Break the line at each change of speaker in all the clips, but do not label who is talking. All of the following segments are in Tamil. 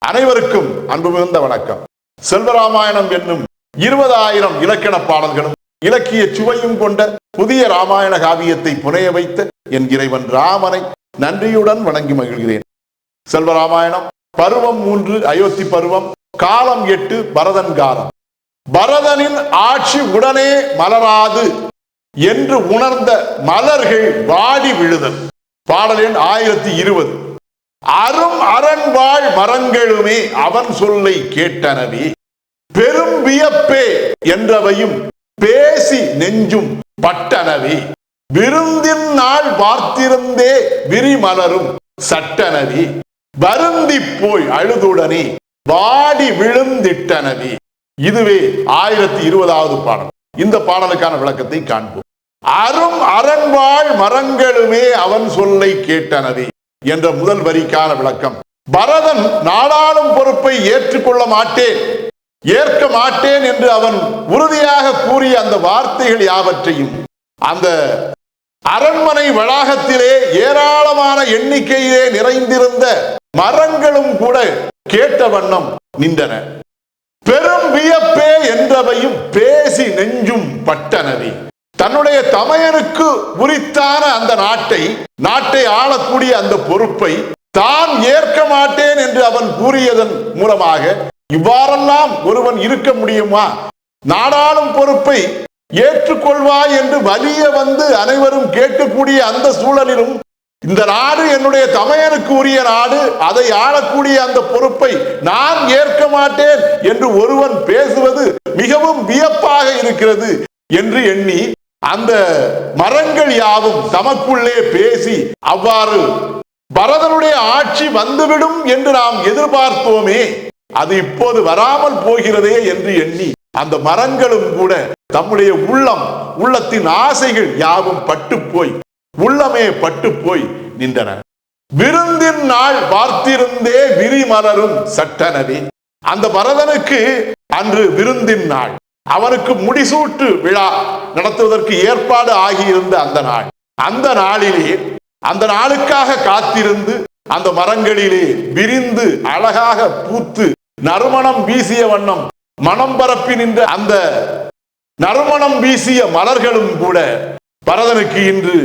அனைவருக்கும் அன்பு மிகுந்த வணக்கம். செல்வராமாயணம் என்னும் 20,000 இலக்கண பாடல்களும் இலக்கிய சுவையும் கொண்ட புதிய ராமாயண காவியத்தை புனைய வைத்த என் இறைவன் ராமனை நன்றியுடன் வணங்கி மகிழ்கிறேன். செல்வராமாயணம் பருவம் 3 அயோத்தி பருவம், காலம் 8 பரதன் காலம். பரதனின் ஆட்சி உடனே மலராது என்று உணர்ந்த மலர்கள் வாடி விழுதல். பாடல் எண் 1020. அரும் அரண்வாழ் மரங்களுமே அவன் சொல்லை கேட்டனவே, பெரும் வியப்பே என்றவையும் பேசி நெஞ்சும் பட்டனவே, விருந்தின் நாள் பார்த்திருந்தே விரிமலரும் சட்டனவே, வருந்தி போய் அழுதுடனே வாடி விழுந்திட்டனவே. இதுவே 1020வது பாடல். இந்த பாடலுக்கான விளக்கத்தை காண்போம். அரும் அரண்வாழ் மரங்களுமே அவன் சொல்லை கேட்டனவே என்ற முதல் வரிக்கான விளக்கம். பரதன் நாடாளும் பொறுப்பை ஏற்றுக்கொள்ள மாட்டேன், ஏற்க மாட்டேன் என்று அவன் உறுதியாக கூறிய அந்த வார்த்தைகள் யாவற்றையும் அந்த அரண்மனை வளாகத்திலே ஏராளமான எண்ணிக்கையிலே நிறைந்திருந்த மரங்களும் கூட கேட்ட வண்ணம் நின்றன. பெரும் வியப்பே என்றவையும் பேசி நெஞ்சும் பட்டனவே. தன்னுடைய தமையனுக்கு உரித்தான அந்த நாட்டை ஆளக்கூடிய அந்த பொறுப்பை தான் ஏற்க மாட்டேன் என்று அவன் கூறியதன் மூலமாக இவ்வாறெல்லாம் ஒருவன் இருக்க முடியுமா? நாடாளும் பொறுப்பை ஏற்றுக்கொள்வாய் என்று வலிய வந்து அனைவரும் கேட்கக்கூடிய அந்த சூழலிலும் இந்த நாடு என்னுடைய தமையனுக்கு உரிய நாடு, அதை ஆளக்கூடிய அந்த பொறுப்பை நான் ஏற்க மாட்டேன் என்று ஒருவன் பேசுவது மிகவும் வியப்பாக இருக்கிறது என்று எண்ணி அந்த மரங்கள் யாவும் தமக்குள்ளே பேசி அவ்வாறு பரதனுடைய ஆட்சி வந்துவிடும் என்று நாம் எதிர்பார்த்தோமே, அது இப்போது வராமல் போகிறதே என்று எண்ணி அந்த மரங்களும் கூட தம்முடைய உள்ளத்தின் ஆசைகள் யாவும் பட்டு போய் உள்ளமே பட்டு போய் நின்றன. விருந்தின் நாள் பார்த்திருந்தே விரிமலரும் சட்டனவே. அந்த பரதனுக்கு அன்று விருந்தின் நாள், அவனுக்கு முடிசூட்டு விழா நடத்துவதற்கு ஏற்பாடு ஆகியிருந்த அந்த நாளிலே அந்த நாளுக்காக காத்திருந்து அந்த மரங்களிலே விரிந்து அழகாக பூத்து நறுமணம் வீசிய வண்ணம் மனம் பரப்பி நின்ற அந்த நறுமணம் வீசிய மலர்களும் கூட பரதனுக்கு இன்று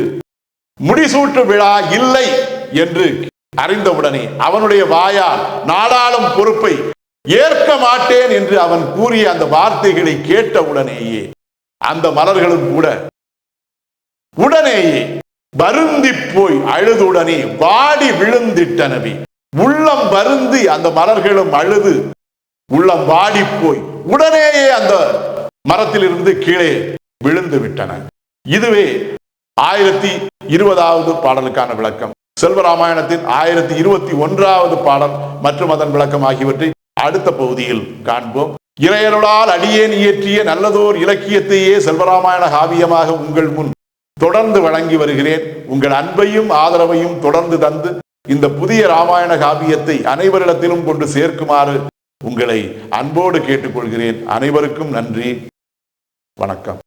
முடிசூட்டு விழா இல்லை என்று அறிந்தவுடனே அவனுடைய வாயால் நாடாளும் பொறுப்பை ஏற்க மாட்டேன் என்று அவன் கூறிய அந்த வார்த்தைகளை கேட்டவுடனேயே அந்த மலர்களும் கூட உடனேயே வருந்தி போய் அழுதுடனே வாடி விழுந்திட்டனவே. உள்ளம் வருந்தி அந்த மலர்களும் அழுது உள்ளம் வாடி போய் உடனேயே அந்த மரத்திலிருந்து கீழே விழுந்து விட்டன. இதுவே 1020வது பாடலுக்கான விளக்கம். செல்வராமாயணத்தின் 1021வது பாடல் மற்றும் அதன் விளக்கம் ஆகியவற்றை அடுத்த பகுதியில் காண்போம். இறையருளால் அடியேன் இயற்றிய நல்லதோர் இலக்கியத்தையே செல்வராமாயண காவியமாக உங்கள் முன் தொடர்ந்து வழங்கி வருகிறேன். உங்கள் அன்பையும் ஆதரவையும் தொடர்ந்து தந்து இந்த புதிய ராமாயண காவியத்தை அனைவரிடத்திலும் கொண்டு சேர்க்குமாறு உங்களை அன்போடு கேட்டுக்கொள்கிறேன். அனைவருக்கும் நன்றி, வணக்கம்.